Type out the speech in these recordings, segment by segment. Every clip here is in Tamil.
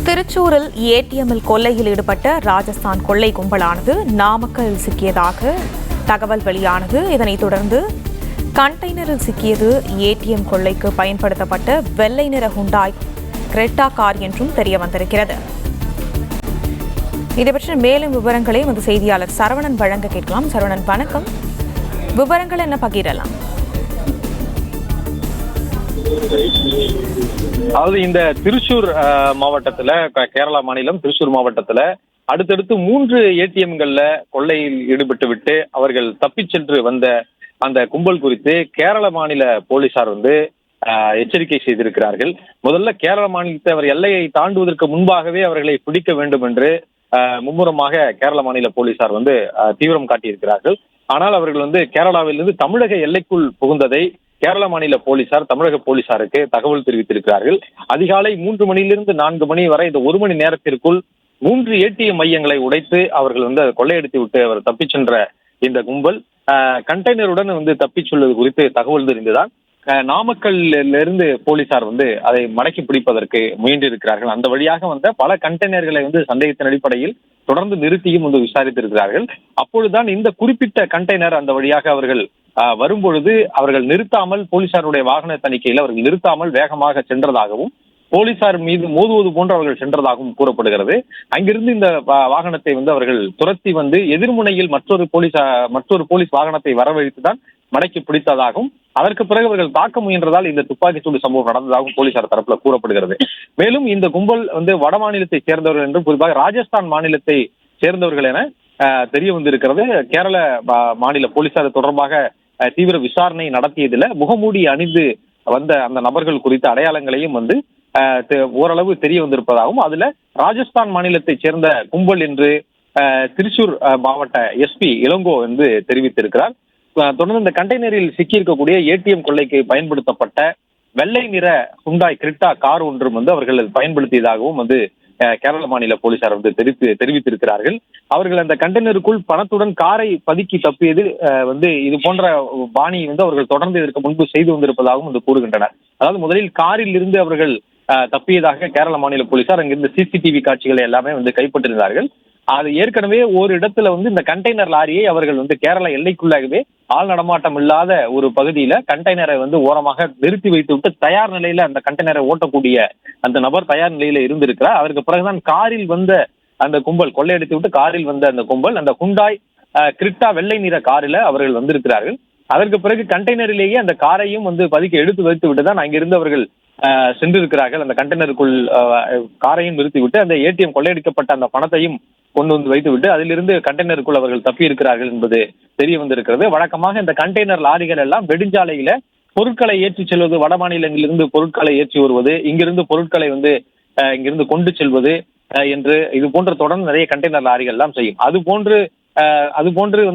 திருச்சூரில் ஏடிஎம்மில் கொள்ளையில் ஈடுபட்ட ராஜஸ்தான் கொள்ளை கும்பலானது நாமக்கல் சிக்கியதாக தகவல் வெளியானது. இதனைத் தொடர்ந்து கண்டெய்னரில் சிக்கியது ஏடிஎம் கொள்ளைக்கு பயன்படுத்தப்பட்ட வெள்ளை நிற ஹுண்டாய் கிரெட்டா கார் என்றும் தெரிய வந்திருக்கிறது. இதை பற்றிய மேலும் விவரங்களை நமது செய்தியாளர் சரவணன் வழங்க கேட்கலாம். சரவணன், வணக்கம். விவரங்கள் என்ன பகிரலாம்? அதாவது இந்த திருச்சூர் மாவட்டத்துல, கேரளா மாநிலம் திருச்சூர் மாவட்டத்துல அடுத்தடுத்து 3 ஏடிஎம்கள்ல கொள்ளையில் ஈடுபட்டு விட்டு அவர்கள் தப்பிச் சென்று வந்த அந்த கும்பல் குறித்து கேரள மாநில போலீசார் எச்சரிக்கை செய்திருக்கிறார்கள். முதல்ல கேரள மாநிலத்தை அவர் எல்லையை தாண்டுவதற்கு முன்பாகவே அவர்களை பிடிக்க வேண்டும் என்று மும்முரமாக கேரள மாநில போலீசார் தீவிரம் காட்டியிருக்கிறார்கள். ஆனால் அவர்கள் கேரளாவிலிருந்து தமிழக எல்லைக்குள் புகுந்ததை கேரள மாநில போலீசார் தமிழக போலீசாருக்கு தகவல் தெரிவித்திருக்கிறார்கள். அதிகாலை 3 மணியிலிருந்து 4 மணி வரை இந்த 1 மணி நேரத்திற்குள் 3 ஏடிஎம் மையங்களை உடைத்து அவர்கள் கொள்ளையடித்து விட்டு அவர் தப்பிச் சென்ற இந்த கும்பல் கண்டெய்னருடன் தப்பிச் செல்வது குறித்து தகவல் தெரிந்துதான் நாமக்கல்லிருந்து போலீசார் அதை மடக்கி பிடிப்பதற்கு முயன்றிருக்கிறார்கள். அந்த வழியாக பல கண்டெய்னர்களை சந்தேகத்தின் அடிப்படையில் தொடர்ந்து நிறுத்தியும் விசாரித்திருக்கிறார்கள். அப்பொழுதுதான் இந்த குறிப்பிட்ட கண்டெய்னர் அந்த வழியாக அவர்கள் வரும்பொழுது அவர்கள் நிறுத்தாமல், போலீசாருடைய வாகன தணிக்கையில் அவர்கள் நிறுத்தாமல் வேகமாக சென்றதாகவும் போலீசார் மீது மோதுவது போன்று அவர்கள் சென்றதாகவும் கூறப்படுகிறது. அங்கிருந்து இந்த வாகனத்தை அவர்கள் துரத்தி எதிர்முனையில் மற்றொரு போலீஸ் வாகனத்தை வரவழைத்துதான் மடக்கி பிடித்ததாகவும், அதற்கு பிறகு அவர்கள் தாக்க முயன்றதால் இந்த துப்பாக்கிச்சூடு சம்பவம் நடந்ததாகவும் போலீசார் தரப்புல கூறப்படுகிறது. மேலும் இந்த கும்பல் வட மாநிலத்தை சேர்ந்தவர்கள் என்றும் குறிப்பாக ராஜஸ்தான் மாநிலத்தை சேர்ந்தவர்கள் என தெரிய வந்திருக்கிறது. கேரள மாநில போலீசார் தொடர்பாக தீவிர விசாரணை நடத்தியதுல முகமூடி அணிந்து வந்த அந்த நபர்கள் குறித்த அடையாளங்களையும் ஓரளவு தெரிய வந்திருப்பதாகவும், அதுல ராஜஸ்தான் மாநிலத்தை சேர்ந்த கும்பல் என்று திருச்சூர் மாவட்ட எஸ்பி இளங்கோ தெரிவித்திருக்கிறார். தொடர்ந்து இந்த கண்டெய்னரில் சிக்கியிருக்கக்கூடிய ஏடிஎம் கொள்ளைக்கு பயன்படுத்தப்பட்ட வெள்ளை நிற ஹுண்டாய் கிரெட்டா கார் ஒன்றும் அவர்கள் பயன்படுத்தியதாகவும் கேரள மாநில போலீசார் தெரிவித்திருக்கிறார்கள். அவர்கள் அந்த கண்டெய்னருக்குள் பணத்துடன் காரை பதுக்கி தப்பியது இது போன்ற பாணி அவர்கள் தொடர்ந்து இதற்கு முன்பு செய்து வந்திருப்பதாகவும் கூறுகின்றனர். அதாவது முதலில் காரில் இருந்து அவர்கள் தப்பியதாக கேரள மாநில போலீசார் அங்கிருந்து சிசிடிவி காட்சிகளை எல்லாமே கைப்பற்றியிருந்தார்கள். அது ஏற்கனவே ஒரு இடத்துல இந்த கண்டெய்னர் லாரியை அவர்கள் கேரள எல்லைக்குள்ளாகவே ஆள் நடமாட்டம் இல்லாத ஒரு பகுதியில கண்டெய்னரை ஓரமாக நிறுத்தி வைத்து விட்டு தயார் நிலையில அந்த கண்டெய்னரை ஓட்டக்கூடிய அந்த நபர் தயார் நிலையில இருந்திருக்கிறார். அதற்கு பிறகுதான் காரில் அந்த கும்பல் கொள்ளையடித்து விட்டு காரில் அந்த கும்பல் அந்த ஹுண்டாய் கிரெட்டா வெள்ளை நிற காரில அவர்கள் வந்திருக்கிறார்கள். அதற்கு பிறகு கண்டெய்னரிலேயே அந்த காரையும் பதுக்கி எடுத்து வைத்து விட்டுதான் அங்கிருந்து அவர்கள் சென்றிருக்கிறார்கள். அந்த கண்டெய்னருக்குள் காரையும் நிறுத்திவிட்டு அந்த ஏடிஎம் கொள்ளையடிக்கப்பட்ட அந்த பணத்தையும் கொண்டு வைத்துவிட்டு அதிலிருந்து கண்டெய்னருக்குள் அவர்கள் தப்பி இருக்கிறார்கள் என்பது தெரிய வந்திருக்கிறது. வழக்கமாக இந்த கண்டெய்னர் லாரிகள் எல்லாம் நெடுஞ்சாலையில பொருட்களை ஏற்றி செல்வது, வட மாநிலங்களிலிருந்து பொருட்களை ஏற்றி வருவது, இங்கிருந்து பொருட்களை இங்கிருந்து கொண்டு செல்வது என்று இது போன்ற தொடர்ந்து நிறைய கண்டெய்னர் லாரிகள் எல்லாம் செய்யும். அது போன்று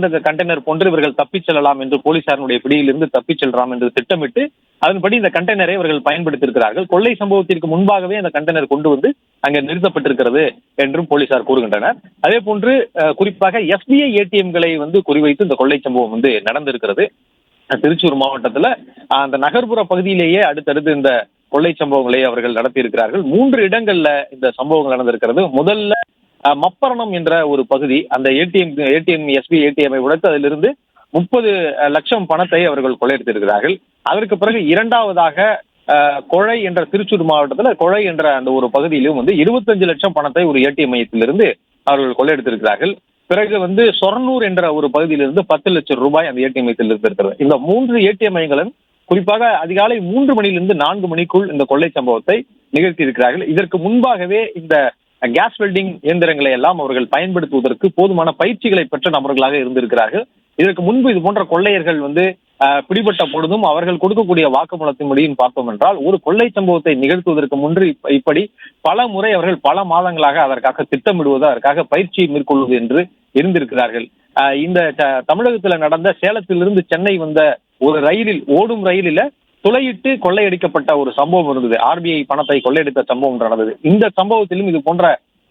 அந்த கண்டெய்னர் போன்று இவர்கள் தப்பிச் செல்லலாம் என்று போலீசாருடைய பிடியிலிருந்து தப்பிச் செல்லலாம் என்று திட்டமிட்டு அதன்படி இந்த கண்டெய்னரை இவர்கள் பயன்படுத்தியிருக்கிறார்கள். கொள்ளை சம்பவத்திற்கு முன்பாகவே அந்த கண்டெய்னர் கொண்டு அங்கே நிறுத்தப்பட்டிருக்கிறது என்றும் போலீசார் கூறுகின்றனர். அதே போன்று குறிப்பாக எஸ்பிஐ ஏடிஎம்களை குறிவைத்து இந்த கொள்ளை சம்பவம் நடந்திருக்கிறது. திருச்சூர் மாவட்டத்துல அந்த நகர்ப்புற பகுதியிலேயே அடுத்தடுத்து இந்த கொள்ளை சம்பவங்களை அவர்கள் நடத்தியிருக்கிறார்கள். 3 இடங்கள்ல இந்த சம்பவங்கள் நடந்திருக்கிறது. முதல்ல மப்பரணம் என்ற ஒரு பகுதி, அந்த ஏடிஎம் எஸ்பி ஏடிஎம்ஐ உடைத்து அதிலிருந்து 30 லட்சம் பணத்தை அவர்கள் கொள்ளையடித்திருக்கிறார்கள். அதற்கு பிறகு இரண்டாவதாக கொழை என்ற திருச்சூர் மாவட்டத்துல கொழை என்ற அந்த ஒரு பகுதியிலும் 25 லட்சம் பணத்தை ஒரு ஏடிஎம் மையத்திலிருந்து அவர்கள் கொள்ளையடித்திருக்கிறார்கள். பிறகு சொர்ணூர் என்ற ஒரு பகுதியிலிருந்து 10 லட்சம் ரூபாய் அந்த ஏடிஎம் மையத்தில் இருக்கிறது. இந்த 3 ஏடிஎம் மையங்களும் குறிப்பாக அதிகாலை 3 மணியிலிருந்து 4 மணிக்குள் இந்த கொள்ளை சம்பவத்தை நிகழ்த்தி இருக்கிறார்கள். இதற்கு முன்பாகவே இந்த கேஸ் வெல்டிங் இயந்திரங்களை எல்லாம் அவர்கள் பயன்படுத்துவதற்கு போதுமான பயிற்சிகளை பெற்ற நபர்களாக இருந்திருக்கிறார்கள். இதற்கு முன்பு இது போன்ற கொள்ளையர்கள் பிடிபட்ட பொழுதும் அவர்கள் கொடுக்கக்கூடிய வாக்குமூலத்தின்படியும் பார்த்தோம் என்றால் ஒரு கொள்ளை சம்பவத்தை நிகழ்த்துவதற்கு முன்பு இப்படி பல முறை அவர்கள் பல மாதங்களாக அதற்காக திட்டமிடுவது, அதற்காக பயிற்சி மேற்கொள்வது என்று இருந்திருக்கிறார்கள். இந்த தமிழகத்துல நடந்த சேலத்திலிருந்து சென்னை ஒரு ஓடும் ரயிலில துளையிட்டு கொள்ளையடிக்கப்பட்ட ஒரு சம்பவம் இருந்தது. ஆர்பிஐ பணத்தை கொள்ளையடித்த சம்பவம் நடந்தது. இந்த சம்பவத்திலும் இது போன்ற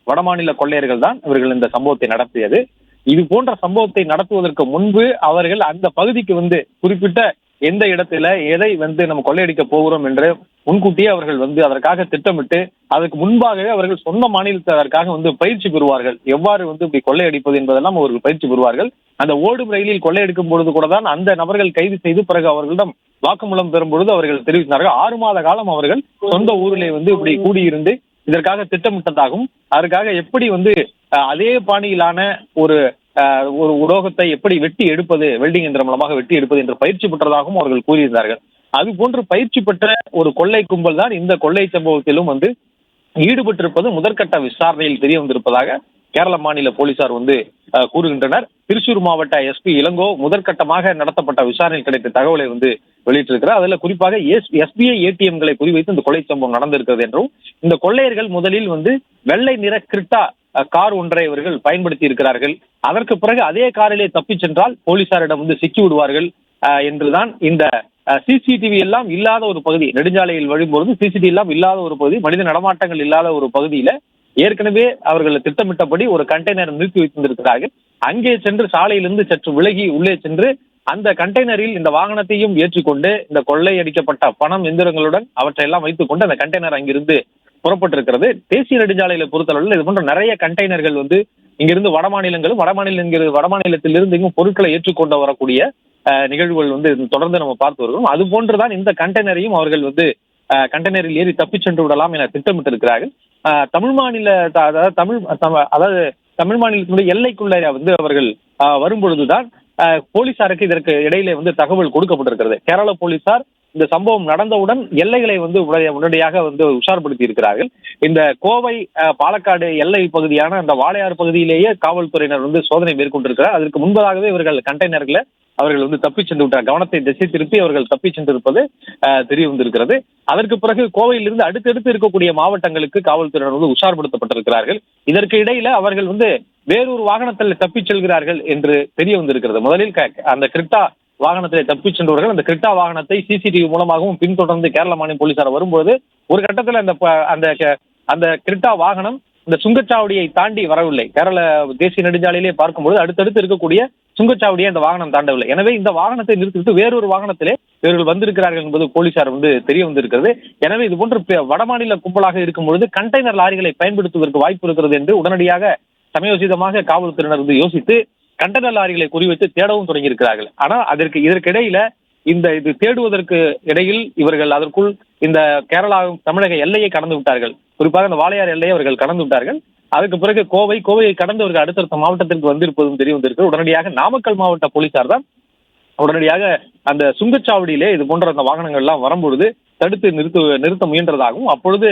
வடமாநில கொள்ளையர்கள் தான் இவர்கள் இந்த சம்பவத்தை நடத்தியது. இது போன்ற சம்பவத்தை நடத்துவதற்கு முன்பு அவர்கள் அந்த பகுதிக்கு குறிப்பிட்ட எந்த இடத்துல எதை நம்ம கொள்ளையடிக்க போகிறோம் என்று முன்கூட்டியே அவர்கள் வந்து அதற்காக திட்டமிட்டு அதற்கு முன்பாகவே அவர்கள் சொந்த மாநிலத்தில் அதற்காக வந்து பயிற்சி பெறுவார்கள். எவ்வாறு வந்து இப்படி கொள்ளையடிப்பது என்பதெல்லாம் அவர்கள் பயிற்சி பெறுவார்கள். அந்த ஓடும் ரயிலில் கொள்ளையடிக்கும் பொழுது கூட தான் அந்த நபர்கள் கைது செய்து பிறகு அவர்களிடம் வாக்குமூலம் பெறும் பொழுது அவர்கள் தெரிவித்தார்கள் 6 மாத காலம் அவர்கள் சொந்த ஊரிலே வந்து இப்படி கூடியிருந்து இதற்காக திட்டமிட்டதாகவும் அதற்காக எப்படி வந்து அதே பாணியிலான ஒரு ஒரு உலோகத்தை எப்படி வெட்டி எடுப்பது, வெல்டிங் என்ற மூலமாக வெட்டி எடுப்பது என்று பயிற்சி பெற்றதாகவும் அவர்கள் கூறியிருந்தார்கள். அது போன்று பயிற்சி பெற்ற ஒரு கொள்ளை கும்பல் தான் இந்த கொள்ளை சம்பவத்திலும் வந்து ஈடுபட்டிருப்பது முதற்கட்ட விசாரணையில் தெரிய வந்திருப்பதாக கேரள மாநில போலீசார் வந்து கூறுகின்றனர். திருச்சூர் மாவட்ட எஸ்பி இளங்கோ முதற்கட்டமாக நடத்தப்பட்ட விசாரணையில் கிடைத்த தகவலை வந்து வெளியிட்டிருக்கிறார். அதுல குறிப்பாக எஸ்பிஐ ஏடிஎம்களை குறிவைத்து இந்த கொள்ளை சம்பவம் நடந்திருக்கிறது என்றும், இந்த கொள்ளையர்கள் முதலில் வந்து வெள்ளை நிற கிரிட்டா கார் ஒன்றை இவர்கள் பயன்படுத்தி இருக்கிறார்கள். அதற்கு பிறகு அதே காரிலே தப்பிச் சென்றால் போலீசாரிடம் வந்து சிக்கி விடுவார்கள் என்றுதான் இந்த சிசிடிவி எல்லாம் இல்லாத ஒரு பகுதி, நெடுஞ்சாலையில் வழிபோது சிசிடிவி எல்லாம் இல்லாத ஒரு பகுதி, மனித நடமாட்டங்கள் இல்லாத ஒரு பகுதியில ஏற்கனவே அவர்கள் திட்டமிட்டபடி ஒரு கண்டெய்னர் நிறுத்தி வைத்திருக்கிறார்கள். அங்கே சென்று சாலையிலிருந்து சற்று விலகி உள்ளே சென்று அந்த கண்டெய்னரில் இந்த வாகனத்தையும் ஏற்றிக்கொண்டு இந்த கொள்ளையடிக்கப்பட்ட பணம் எந்திரங்களுடன் அவற்றையெல்லாம் வைத்துக் கொண்டு அந்த கண்டெய்னர் அங்கிருந்து புறப்பட்டிருக்கிறது. தேசிய நெடுஞ்சாலையில பொறுத்தளவில் இது போன்ற நிறைய கண்டெய்னர்கள் வந்து இங்கிருந்து வடமாநிலத்திலிருந்து இங்கும் பொருட்களை ஏற்றுக்கொண்டு வரக்கூடிய நிகழ்வுகள் வந்து தொடர்ந்து நம்ம பார்த்து வருகிறோம். அது போன்றுதான் இந்த கண்டெய்னரையும் அவர்கள் வந்து கண்டெய்னரில் ஏறி தப்பிச் சென்று விடலாம் என திட்டமிட்டிருக்கிறார்கள். தமிழ் மாநிலத்தினுடைய எல்லைக்குள்ள வந்து அவர்கள் வரும்பொழுதுதான் போலீசாருக்கு இதற்கு இடையிலே வந்து தகவல் கொடுக்கப்பட்டிருக்கிறது. கேரள போலீசார் இந்த சம்பவம் நடந்தவுடன் எல்லைகளை வந்து உடனடியாக வந்து உஷார்படுத்தி இருக்கிறார்கள். இந்த கோவை பாலக்காடு எல்லை பகுதியான அந்த வாளையார் பகுதியிலேயே காவல்துறையினர் வந்து சோதனை மேற்கொண்டிருக்கிறார். அதற்கு முன்பதாகவே இவர்கள் கண்டெய்னர்களை அவர்கள் வந்து தப்பி சென்று விட்டார். கவனத்தை திசை திருப்பி அவர்கள் தப்பி சென்றிருப்பது தெரிய வந்திருக்கிறது. அதற்கு பிறகு கோவையிலிருந்து அடுத்தடுத்து இருக்கக்கூடிய மாவட்டங்களுக்கு காவல்துறையினர் வந்து உஷார்படுத்தப்பட்டிருக்கிறார்கள். இதற்கு இடையில அவர்கள் வந்து வேறொரு வாகனத்தில் தப்பிச் செல்கிறார்கள் என்று தெரிய வந்திருக்கிறது. முதலில் அந்த கிரிட்டா வாகனத்திலே தப்பிச் சென்றவர்கள் அந்த கிரிட்டா வாகனத்தை சிசிடிவி மூலமாகவும் பின்தொடர்ந்து கேரள மாநில போலீசார் வரும்போது ஒரு கட்டத்தில் அந்த கிரிட்டா வாகனம் இந்த சுங்கச்சாவடியை தாண்டி வரவில்லை. கேரள தேசிய நெடுஞ்சாலையிலே பார்க்கும்போது அடுத்தடுத்து இருக்கக்கூடிய சுங்கச்சாவடியை அந்த வாகனம் தாண்டவில்லை. எனவே இந்த வாகனத்தை நிறுத்திவிட்டு வேறொரு வாகனத்திலே இவர்கள் வந்திருக்கிறார்கள் என்பது போலீசார் வந்து தெரிய வந்திருக்கிறது. எனவே இது போன்ற வடமாநில கும்பலாக இருக்கும் பொழுது கண்டெய்னர் லாரிகளை பயன்படுத்துவதற்கு வாய்ப்பு இருக்கிறது என்று உடனடியாக சமயோசிதமாக காவல்துறையினர் வந்து யோசித்து கண்டெய்னர் லாரிகளை குறிவைத்து தேடவும் தொடங்கியிருக்கிறார்கள். ஆனால் இதற்கிடையில இது தேடுவதற்கு இடையில் இவர்கள் அதற்குள் இந்த கேரளா தமிழக எல்லையை கடந்து விட்டார்கள். குறிப்பாக இந்த வாளையார் எல்லையை அவர்கள் கடந்து விட்டார்கள். அதுக்கு பிறகு கோவையை கடந்தவர்கள் அடுத்தடுத்த மாவட்டத்திற்கு வந்திருப்பதும் தெரிய வந்திருக்கு. உடனடியாக நாமக்கல் மாவட்ட போலீசார் தான் உடனடியாக அந்த சுங்கச்சாவடியிலே இது போன்ற அந்த வாகனங்கள் எல்லாம் வரும்பொழுது தடுத்து நிறுத்த முயன்றதாகவும், அப்பொழுது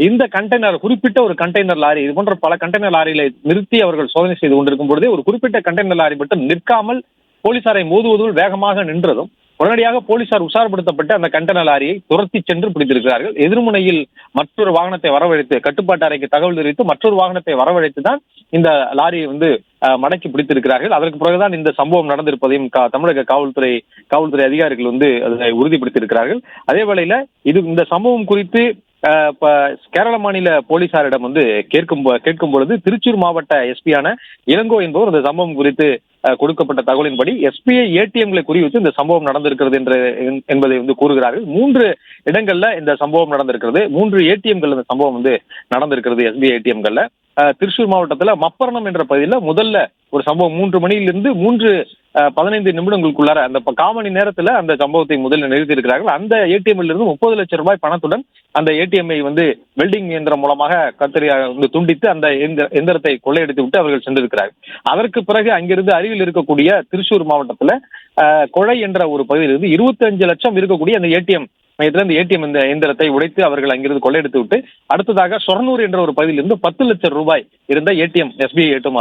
இந்த கண்டெய்னர் குறிப்பிட்ட ஒரு கண்டெய்னர் லாரி இது போன்ற பல கண்டெய்னர் லாரிகளை நிறுத்தி அவர்கள் சோதனை செய்து கொண்டிருக்கும் பொழுதே ஒரு குறிப்பிட்ட கண்டெய்னர் லாரி மட்டும் நிற்காமல் போலீசாரை மோதுவதில் வேகமாக நின்றதும் உடனடியாக போலீசார் உஷார்படுத்தப்பட்டு அந்த கண்டெய்னர் லாரியை துரத்தி சென்று பிடித்திருக்கிறார்கள். எதிர்முனையில் மற்றொரு வாகனத்தை வரவழைத்து கட்டுப்பாட்டு அறைக்கு தகவல் தெரிவித்து மற்றொரு வாகனத்தை வரவழைத்து தான் இந்த லாரியை வந்து மடக்கி பிடித்திருக்கிறார்கள். அதற்கு பிறகுதான் இந்த சம்பவம் நடந்திருப்பதையும் தமிழக காவல்துறை அதிகாரிகள் வந்து அதை உறுதிப்படுத்தியிருக்கிறார்கள். அதே வேளையில இந்த சம்பவம் குறித்து கேரள மாநில போலீசாரிடம் வந்து கேட்கும் பொழுது திருச்சூர் மாவட்ட எஸ்பியான இளங்கோ என்பவர் இந்த சம்பவம் குறித்து கொடுக்கப்பட்ட தகவலின்படி எஸ்பிஐ ஏடிஎம்களை குறிவித்து இந்த சம்பவம் நடந்திருக்கிறது என்பதை வந்து கூறுகிறார்கள். 3 இடங்கள்ல இந்த சம்பவம் நடந்திருக்கிறது. 3 ஏடிஎம்கள் இந்த சம்பவம் வந்து நடந்திருக்கிறது. எஸ்பிஐ ஏடிஎம்கள்ல திருச்சூர் மாவட்டத்துல மப்பரணம் என்ற பகுதியில் முதல்ல ஒரு சம்பவம் 3 மணியிலிருந்து 3:15 நிமிடங்களுக்குள்ளார அந்த காமணி நேரத்துல அந்த சம்பவத்தை முதலில் நிறுத்தி இருக்கிறார்கள். அந்த ஏடிஎம்ல இருந்து 30 லட்சம் ரூபாய் பணத்துடன் அந்த ஏடிஎம்ஐ வந்து வெல்டிங் இயந்திரம் மூலமாக கத்தரியா வந்து துண்டித்து அந்த எந்திரத்தை கொள்ளையடித்து விட்டு அவர்கள் சென்றிருக்கிறார்கள். அதற்கு பிறகு அங்கிருந்து அருகில் இருக்கக்கூடிய திருச்சூர் மாவட்டத்துல கொழை என்ற ஒரு பகுதியிலிருந்து 25 லட்சம் இருக்கக்கூடிய அந்த ஏடிஎம் மையத்தில் இந்த ஏடிஎம் இந்த இயந்திரத்தை உடைத்து அவர்கள் அங்கிருந்து கொள்ளையடித்து விட்டு அடுத்ததாக சொர்ணூர் என்ற ஒரு பகுதியிலிருந்து 10 லட்சம் ரூபாய் இருந்த ஏடிஎம் எஸ்பிஐ ஏடிஎம்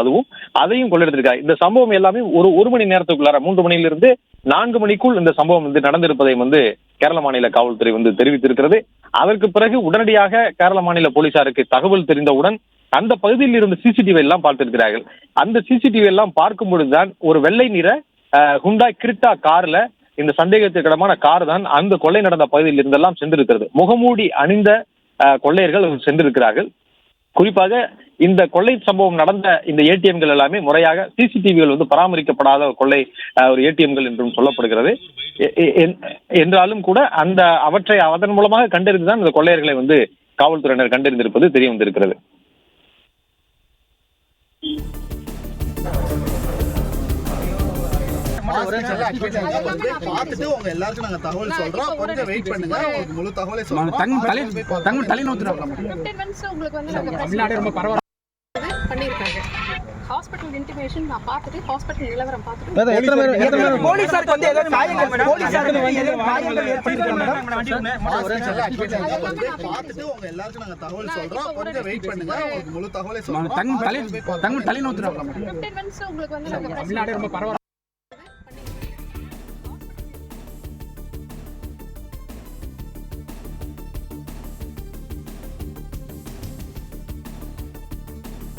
அதையும் கொள்ளையடித்திருக்காங்க. இந்த சம்பவம் எல்லாமே ஒரு மணி நேரத்துக்குள்ளார 3 மணியிலிருந்து 4 மணிக்குள் இந்த சம்பவம் வந்து நடந்திருப்பதை வந்து கேரள மாநில காவல்துறை வந்து தெரிவித்திருக்கிறது. அதற்கு பிறகு உடனடியாக கேரள மாநில போலீசாருக்கு தகவல் தெரிந்தவுடன் அந்த பகுதியில் இருந்த சிசிடிவி எல்லாம் பார்த்திருக்கிறார்கள். அந்த சிசிடிவி எல்லாம் பார்க்கும் பொழுதுதான் ஒரு வெள்ளை நிற ஹுண்டாய் கிரிட்டா கார்ல இந்த சந்தேகத்திற்கிடமான கார் தான் அந்த கொள்ளை நடந்த பகுதியில் இருந்தெல்லாம் சென்றிருக்கிறது. முகமூடி அணிந்த கொள்ளையர்கள் சென்றிருக்கிறார்கள். குறிப்பாக இந்த கொள்ளை சம்பவம் நடந்த இந்த ஏடிஎம்கள் எல்லாமே முறையாக சிசிடிவிகள் பராமரிக்கப்படாத கொள்ளை ஒரு ஏடிஎம்கள் என்றும் சொல்லப்படுகிறது. என்றாலும் கூட அவற்றை அதன் மூலமாக கண்டறிந்துதான் இந்த கொள்ளையர்களை காவல்துறையினர் கண்டறிந்திருப்பது தெரிய வந்திருக்கிறது. பார்த்துட்டு உங்க எல்லாருக்கும் நாங்க தகவல் சொல்றோம். கொஞ்சம் வெயிட் பண்ணுங்க, உங்களுக்கு முழு தகவலை சொல்றோம். பண்ணிருக்காங்க. ஹாஸ்பிடல் இன்டிமேஷன் நான் பார்த்துட்டு ஹாஸ்பிடல் நிலவரம் பார்த்துட்டு போலீசாருக்கு வந்து ஏதாவது காயங்கள் போலீசாருக்கு வந்து ஏதாவது காயங்கள் ஏற்பட்டிருக்காங்க மேடம். பார்த்துட்டு உங்க எல்லாருக்கும் நாங்க தகவல் சொல்றோம். கொஞ்சம் வெயிட் பண்ணுங்க, உங்களுக்கு முழு தகவலை சொல்றோம். உங்களுக்கு வந்து நாங்க